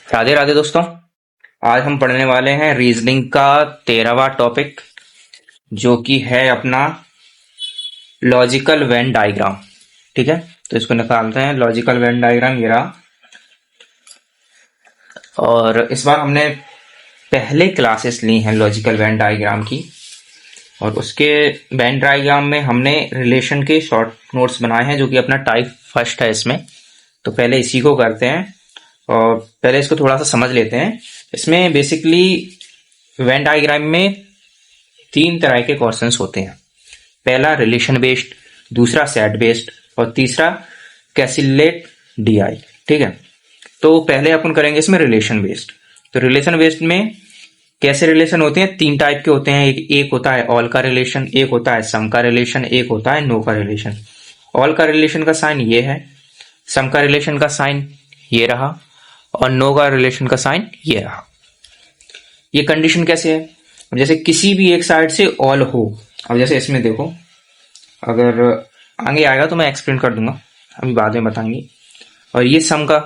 राधे राधे दोस्तों। आज हम पढ़ने वाले हैं रीजनिंग का 13वां टॉपिक, जो कि है अपना लॉजिकल वेन डायग्राम। ठीक है, तो इसको निकालते हैं। लॉजिकल वेन डायग्राम ये रहा। और इस बार हमने पहले क्लासेस ली हैं लॉजिकल वेन डायग्राम की, और उसके वेन डायग्राम में हमने रिलेशन के शॉर्ट नोट्स बनाए हैं, जो कि अपना टाइप फर्स्ट है इसमें। तो पहले इसी को करते हैं और पहले इसको थोड़ा सा समझ लेते हैं। इसमें बेसिकली वेन डायग्राम में तीन तरह के क्वेश्चंस होते हैं। पहला रिलेशन बेस्ड, दूसरा सेट बेस्ड और तीसरा कैसिलेट डीआई। ठीक है, तो पहले अपन करेंगे इसमें रिलेशन बेस्ड। तो रिलेशन बेस्ड में कैसे रिलेशन होते हैं? तीन टाइप के होते हैं। एक होता है ऑल का रिलेशन, एक होता है सम का रिलेशन, एक होता है नो का रिलेशन। ऑल का रिलेशन का साइन ये है, सम का रिलेशन का साइन ये रहा और नो का रिलेशन का साइन ये रहा। ये कंडीशन कैसे है? अब जैसे किसी भी एक साइड से ऑल हो, अब जैसे इसमें देखो, अगर आगे आएगा तो मैं एक्सप्लेन कर दूंगा, अभी बाद में बताएंगे। और ये सम का,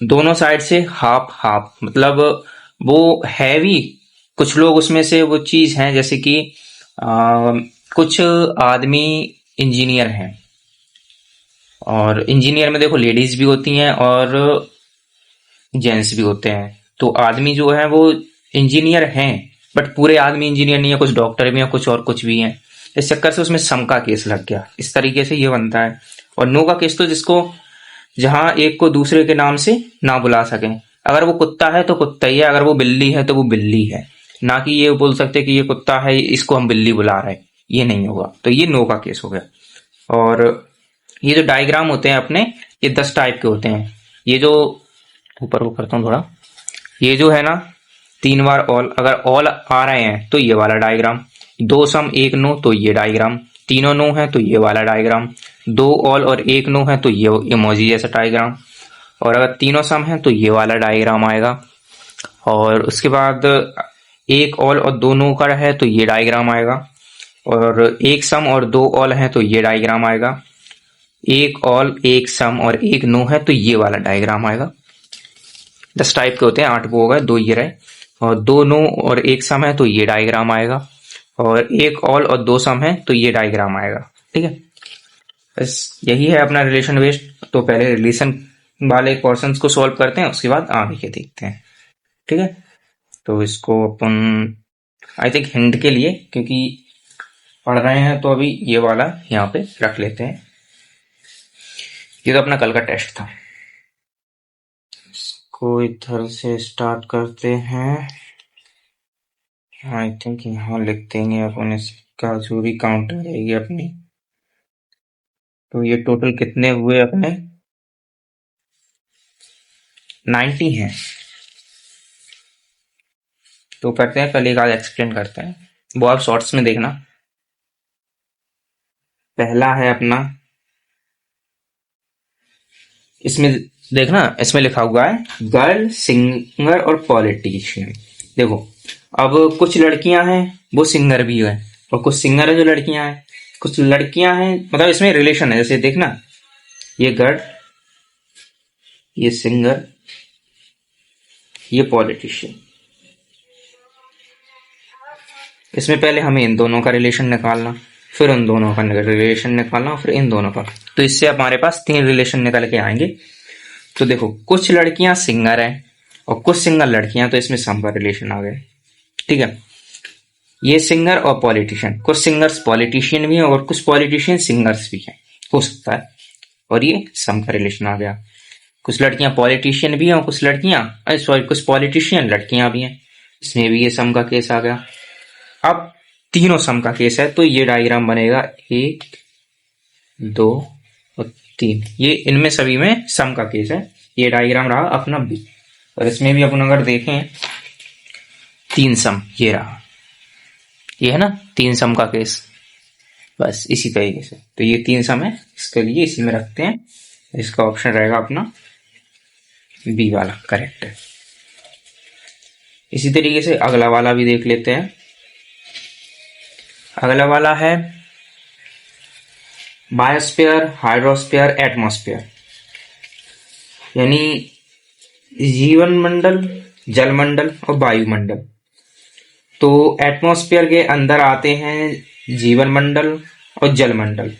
दोनों साइड से हाफ हाफ, मतलब वो है भी कुछ लोग उसमें से वो चीज है, जैसे कि कुछ आदमी इंजीनियर हैं, और इंजीनियर में देखो लेडीज भी होती हैं और जेंट्स भी होते हैं। तो आदमी जो है वो इंजीनियर हैं, बट पूरे आदमी इंजीनियर नहीं है, कुछ डॉक्टर भी हैं, कुछ और कुछ भी हैं। इस चक्कर से उसमें सम का केस लग गया। इस तरीके से ये बनता है। और नो का केस तो जिसको, जहां एक को दूसरे के नाम से ना बुला सकें। अगर वो कुत्ता है तो कुत्ता ही है, अगर वो बिल्ली है तो वो बिल्ली है, ना कि ये बोल सकते कि ये कुत्ता है इसको हम बिल्ली बुला रहे हैं, ये नहीं होगा। तो ये नो का केस हो गया। और ये जो डायग्राम होते हैं अपने, ये 10 टाइप के होते हैं। ये जो ऊपर को करता हूँ थोड़ा, ये जो है ना, 3 बार ऑल, अगर ऑल आ रहे हैं तो ये वाला डायग्राम, 2 सम 1 नो तो ये डायग्राम, तीनों नो है तो ये वाला डायग्राम, 2 ऑल और 1 नो है तो ये इमोजी जैसा डायग्राम, और अगर तीनों सम है तो ये वाला डायग्राम आएगा। और उसके बाद एक ऑल और 2 नो का है तो ये डायग्राम आएगा, और एक सम और 2 ऑल है तो ये डायग्राम आएगा, एक ऑल एक सम और एक नो है तो ये वाला डायग्राम आएगा। 10 टाइप के होते हैं, 8 वो हो गए, 2 ये रहे, और 2 नो और एक सम है तो ये डायग्राम आएगा, और एक ऑल और 2 सम है तो ये डायग्राम आएगा। ठीक है, बस यही है अपना रिलेशन बेस्ड। तो पहले रिलेशन वाले क्वेश्चंस को सॉल्व करते हैं, उसके बाद आगे के देखते हैं। ठीक है, तो इसको अपन आई थिंक हिंट के लिए, क्योंकि पढ़ रहे हैं, तो अभी ये वाला यहाँ पे रख लेते हैं। ये तो अपना कल का टेस्ट था। इसको इधर से स्टार्ट करते हैं। आई थिंक यहाँ लिख देंगे अपन इसका जो भी काउंट रहेगी अपनी। तो ये टोटल कितने हुए अपने? 90 हैं। तो करते हैं, कल एक आध एक्सप्लेन करते हैं, वो आप शॉर्ट्स में देखना। पहला है अपना, इसमें देखना, इसमें लिखा हुआ है गर्ल, सिंगर और पॉलिटिशियन। देखो, अब कुछ लड़कियां हैं वो सिंगर भी है, और कुछ सिंगर है जो लड़कियां हैं, कुछ लड़कियां हैं, मतलब इसमें रिलेशन है। जैसे देखना, ये गर्ल, ये सिंगर, ये पॉलिटिशियन। इसमें पहले हमें इन दोनों का रिलेशन निकालना, फिर उन दोनों का रिलेशन निकालना, फिर इन दोनों का। तो इससे हमारे पास 3 रिलेशन निकल के आएंगे। तो देखो, कुछ लड़कियां सिंगर हैं और कुछ सिंगर लड़कियां, तो इसमें सम का रिलेशन आ गया। ठीक है, ये सिंगर और पॉलिटिशियन, कुछ सिंगर्स पॉलिटिशियन भी हैं और कुछ पॉलिटिशियन सिंगर्स भी हैं, हो सकता है, और ये सम का रिलेशन आ गया। कुछ लड़कियां पॉलिटिशियन भी हैं और कुछ लड़कियां, सॉरी, कुछ पॉलिटिशियन लड़कियां भी हैं, इसमें भी ये सम का केस आ गया। अब तीनों सम का केस है, तो ये डायग्राम बनेगा 1 2 और 3। ये इनमें सभी में सम का केस है। ये डायग्राम रहा अपना बी, और इसमें भी अपन अगर देखें 3 सम, ये रहा, ये है ना 3 सम का केस। बस इसी तरीके से, तो ये 3 सम है, इसके लिए इसी में रखते हैं। इसका ऑप्शन रहेगा अपना बी वाला, करेक्ट है। इसी तरीके से अगला वाला भी देख लेते हैं। अगला वाला है बायोस्फीयर, हाइड्रोस्फीयर, एटमॉस्फेयर। यानी जीवन मंडल, जल मंडल और वायुमंडल। तो एटमॉस्फेयर के अंदर आते हैं जीवन मंडल और जल मंडल,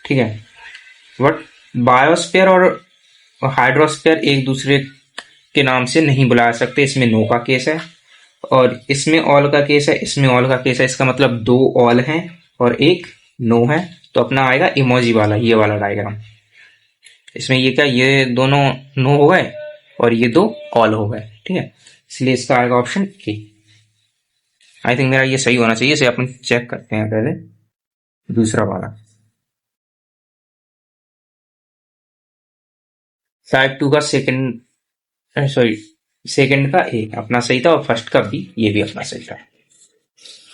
ठीक है। बट बायोस्फीयर और हाइड्रोस्फीयर एक दूसरे के नाम से नहीं बुला सकते। इसमें नो का केस है और इसमें ऑल का केस है, इसमें ऑल का केस है। इसका मतलब दो ऑल हैं और एक नो है, तो अपना आएगा इमोजी वाला, ये वाला डायग्राम। इसमें ये क्या, ये दोनों नो हो गए और ये दो ऑल हो गए, ठीक है। इसलिए इसका आएगा ऑप्शन ए। आई थिंक मेरा ये सही होना चाहिए, इसे अपन चेक करते हैं पहले। दूसरा वाला टाइप 2 का सेकंड, सॉरी सेकंड का ए अपना सही था और फर्स्ट का बी, ये भी अपना सही था,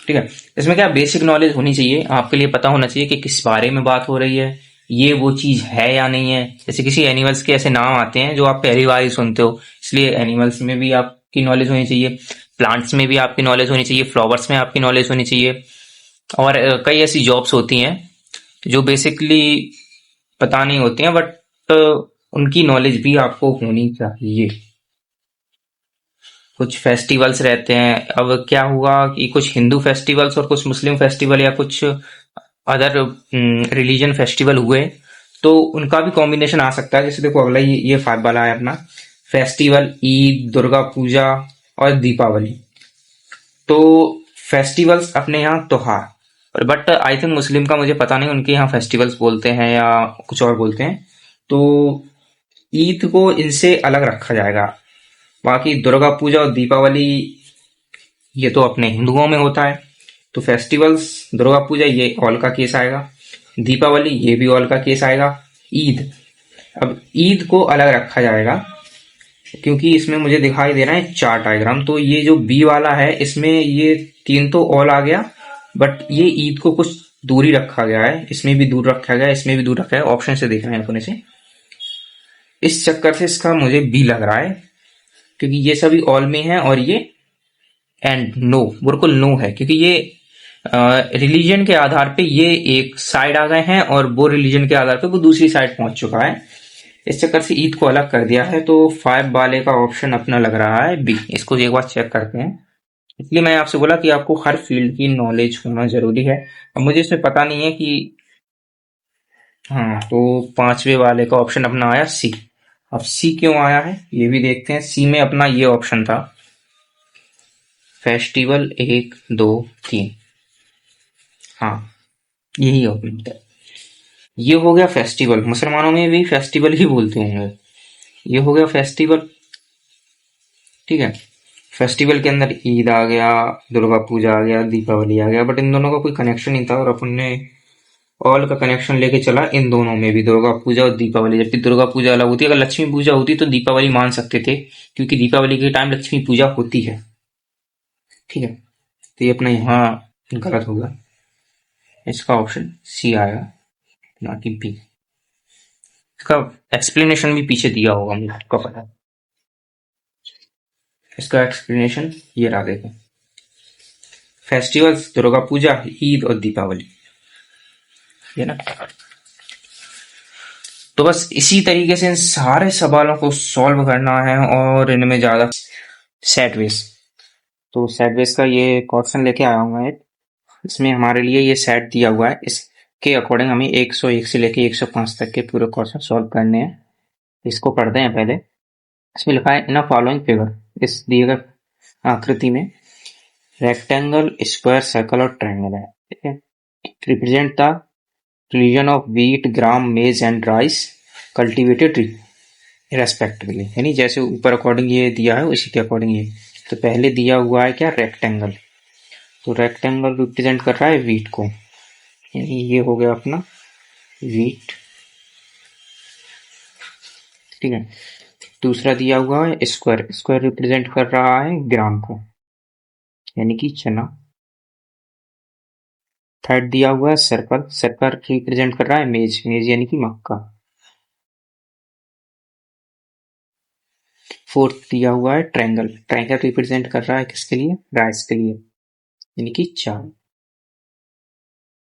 ठीक है। इसमें क्या बेसिक नॉलेज होनी चाहिए, आपके लिए पता होना चाहिए कि किस बारे में बात हो रही है, ये वो चीज है या नहीं है। जैसे किसी एनिमल्स के ऐसे नाम आते हैं जो आप पहली बार ही सुनते हो, इसलिए एनिमल्स में भी आपकी नॉलेज होनी चाहिए, प्लांट्स में भी आपकी नॉलेज होनी चाहिए, फ्लावर्स में आपकी नॉलेज होनी चाहिए। और कई ऐसी जॉब्स होती हैं जो बेसिकली पता नहीं होती हैं, बट उनकी नॉलेज भी आपको होनी चाहिए। कुछ फेस्टिवल्स रहते हैं, अब क्या हुआ कि कुछ हिंदू फेस्टिवल्स और कुछ मुस्लिम फेस्टिवल या कुछ अदर रिलीजन फेस्टिवल हुए, तो उनका भी कॉम्बिनेशन आ सकता है। जैसे देखो अगला ये 5 वाला है अपना फेस्टिवल, ईद, दुर्गा पूजा और दीपावली। तो फेस्टिवल्स अपने यहाँ त्योहार, बट आई थिंक मुस्लिम का मुझे पता नहीं, उनके यहाँ फेस्टिवल्स बोलते हैं या कुछ और बोलते हैं। तो ईद को इनसे अलग रखा जाएगा। बाकी दुर्गा पूजा और दीपावली ये तो अपने हिंदुओं में होता है, तो फेस्टिवल्स दुर्गा पूजा ये ऑल का केस आएगा, दीपावली ये भी ऑल का केस आएगा। ईद, अब ईद को अलग रखा जाएगा क्योंकि इसमें मुझे दिखाई दे रहा है 4 डायग्राम, तो ये जो बी वाला है इसमें ये 3 तो ऑल आ गया, बट ये ईद को कुछ दूरी रखा गया है, इसमें भी दूर रखा गया है, इसमें भी दूर रखा है। ऑप्शन से देख रहे हैं अपने से, इस चक्कर से इसका मुझे बी लग रहा है क्योंकि ये सभी ऑल में है और ये एंड नो, बिल्कुल नो है क्योंकि ये रिलीजन के आधार पे ये एक साइड आ गए हैं और वो रिलीजन के आधार पे वो दूसरी साइड पहुंच चुका है। इस चक्कर से ईद को अलग कर दिया है, तो 5 वाले का ऑप्शन अपना लग रहा है बी। इसको एक बार चेक करते हैं। इसलिए मैं आपसे बोला कि आपको हर फील्ड की नॉलेज होना जरूरी है। अब मुझे इसमें पता नहीं है कि हाँ, तो 5वें वाले का ऑप्शन अपना आया सी। अब सी क्यों आया है ये भी देखते हैं। सी में अपना ये ऑप्शन था फेस्टिवल 1 2 3, हाँ यही ऑप्शन था। ये हो गया फेस्टिवल, मुसलमानों में भी फेस्टिवल ही बोलते होंगे। ये हो गया फेस्टिवल, ठीक है। फेस्टिवल के अंदर ईद आ गया, दुर्गा पूजा आ गया, दीपावली आ गया, बट इन दोनों का कोई कनेक्शन नहीं था और अपन ने ऑल का कनेक्शन लेके चला इन दोनों में भी, दुर्गा पूजा और दीपावली। जबकि दुर्गा पूजा अलग होती है, अगर लक्ष्मी पूजा होती तो दीपावली मान सकते थे क्योंकि दीपावली के टाइम लक्ष्मी पूजा होती है, ठीक है। तो ये अपना यहाँ गलत होगा, इसका ऑप्शन सी आया ना कि बी। इसका एक्सप्लेनेशन भी पीछे दिया होगा, मुझे आपको पता है। इसका एक्सप्लेनेशन ये रहा, देखो फेस्टिवल्स दुर्गा पूजा, ईद और दीपावली, है ना। तो बस इसी तरीके से इन सारे सवालों को सॉल्व करना है और इनमें ज्यादा सेट बेस, तो सेट बेस का ये क्वेश्चन लेके आया हूँ मैं। इसमें हमारे लिए ये सेट दिया हुआ है, इसके अकॉर्डिंग हमें 101 से लेके 105 तक के पूरे क्वेश्चन सॉल्व करने हैं। इसको पढ़ते हैं पहले। इसमें लिखा है इन अ फॉलोइंग फिगर, इस दिए गए आकृति में रेक्टेंगल, स्क्वायर, सर्कल और ट्रायंगल है, ठीक है। Represent the region of wheat, gram, maize and rice cultivated respectively, यानी जैसे ऊपर अकॉर्डिंग ये दिया है उसी के अकॉर्डिंग ये। तो पहले दिया हुआ है क्या, रेक्टेंगल, तो रेक्टेंगल रिप्रेजेंट कर रहा है व्हीट को, यानी ये हो गया अपना व्हीट, ठीक है। दूसरा दिया हुआ है स्क्वायर, स्क्वायर रिप्रेजेंट कर रहा है ग्राम को, यानी कि चना। थर्ड दिया हुआ है सर्कल, सर्कल रिप्रेजेंट कर रहा है मेज, मेज यानी कि मक्का। फोर्थ दिया हुआ है ट्रायंगल, ट्रायंगल रिप्रेजेंट कर रहा है किसके लिए, राइस के लिए, यानी कि चावल,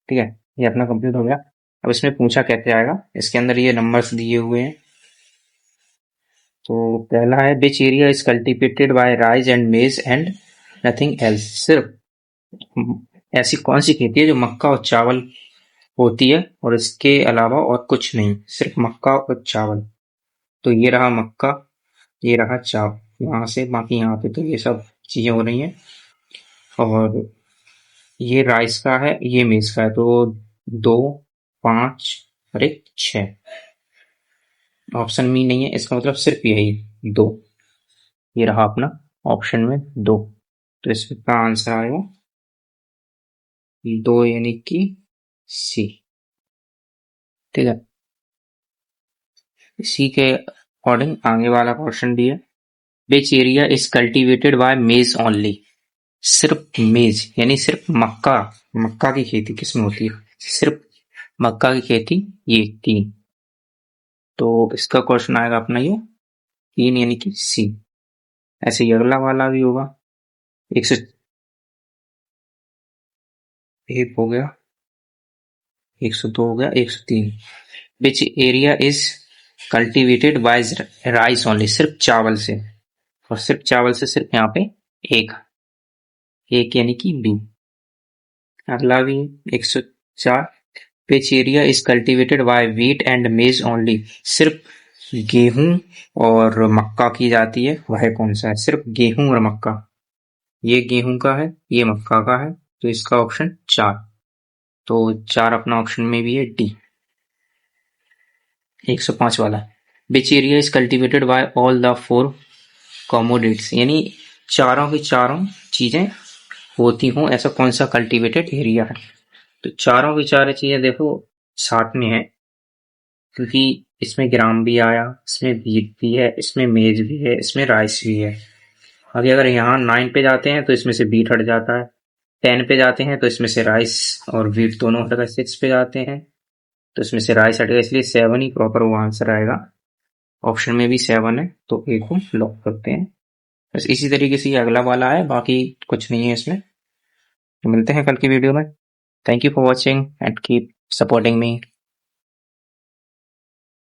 ठीक है। ये अपना कंप्लीट हो गया। अब इसमें पूछा कैसे आएगा, इसके अंदर ये नंबर्स दिए हुए हैं, तो पहला है which area is cultivated by rice and मेज एंड नथिंग एल्स। सिर्फ ऐसी कौन सी खेती है जो मक्का और चावल होती है और इसके अलावा और कुछ नहीं, सिर्फ मक्का और चावल। तो ये रहा मक्का, ये रहा चावल, यहाँ से बाकी यहाँ पे तो ये सब चीजें हो रही हैं। और ये राइस का है, ये मेज का है, तो 2, 5 और 1 6। ऑप्शन में नहीं है, इसका मतलब सिर्फ यही 2। ये रहा अपना ऑप्शन में 2, तो इसका आंसर आएगा 2 यानी कि सी। ठीक है, सी के अकॉर्डिंग आगे वाला क्वेश्चन भी है। Which area is cultivated by मेज ओनली। सिर्फ मेज यानी सिर्फ मक्का, मक्का की खेती किसमें होती है, सिर्फ मक्का की खेती, ये 3। तो इसका क्वेश्चन आएगा अपना ये 3 यानी कि सी। ऐसे ही अगला वाला भी होगा। 101 हो गया, 102 हो गया, 103। Which area is cultivated by rice only. सिर्फ चावल से, और सिर्फ चावल से सिर्फ यहाँ पे एक यानी कि बी। अगला भी 104। Which area is cultivated by wheat and मेज ओनली। सिर्फ गेहूं और मक्का की जाती है, वह कौन सा है, सिर्फ गेहूं और मक्का। ये गेहूं का है, ये मक्का का है, तो इसका ऑप्शन 4। तो 4 अपना ऑप्शन में भी है डी। 105 वाला, which area is cultivated by all the 4 commodities. यानी चारों की चारों चीजें होती हों, ऐसा कौन सा कल्टिवेटेड एरिया है। तो चारों की चारों चीजें देखो साथ में है, क्योंकि इसमें ग्राम भी आया, इसमें व्हीट भी है, इसमें मेज भी है, इसमें राइस भी है। अभी अगर यहाँ 9 पे जाते हैं तो इसमें से व्हीट हट जाता है, 10 पे जाते हैं तो इसमें से राइस और व्हीट दोनों हट गए, 6 पे जाते हैं तो इसमें से राइस हट गया, इसलिए 7 ही प्रॉपर वो आंसर आएगा। ऑप्शन में भी 7 है, तो ए को लॉक करते हैं। बस इसी तरीके से ये अगला वाला है, बाकी कुछ नहीं है इसमें। तो मिलते हैं कल की वीडियो में। Thank you for watching and keep supporting me.